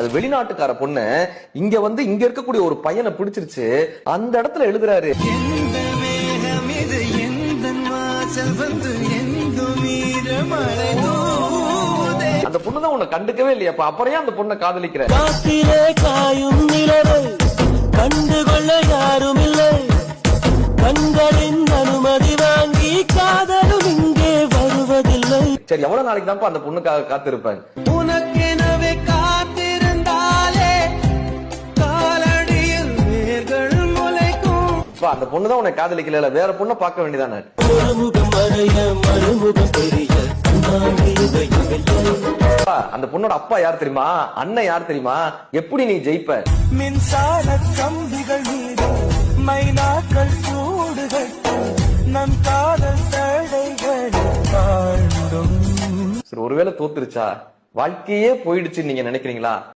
அது வெளிநாட்டுக்கார பொண்ணு இங்க வந்து இங்க இருக்கக்கூடிய ஒரு பையனை பிடிச்சிருச்சு, அந்த இடத்துல எழுதுறாரு. அந்த பொண்ணுதான் உன்னை கண்டுக்கவே இல்லையா, அப்புறம் ஏன் அந்த பொண்ணை காதலிக்கிற? காயும் நிலவை கண்டுகொள்ள யாரும் இல்லை, கண்களின் அனுமதி வாங்கி காதலும் இங்கே வருவதில்லை. சரி, எவ்வளவு நாளைக்கு தான் அந்த பொண்ணுக்காக காத்திருப்பேன்? உனக்கெனவே காத்திருந்தாலே காலடியில் வேர்கள் முளைக்கும். அந்த பொண்ணுதான் உன்னை காதலிக்கல, வேற பொண்ணை பார்க்க வேண்டியதானே? ஒருமுகம் வரைய மறுமுகம் தெரிய அந்த பொண்ணோட அப்பா யார் தெரியுமா, அண்ணன் யார் தெரியுமா? எப்படி நீ ஜெயிப்ப? மின்சார கம்பிகள் மீது மைனாக்கள் கூடுகள் நம் காதல் தடைகள் தாண்டும். ஒருவேளை தோத்துருச்சா, வாழ்க்கையே போயிடுச்சு நீங்க நினைக்கிறீங்களா?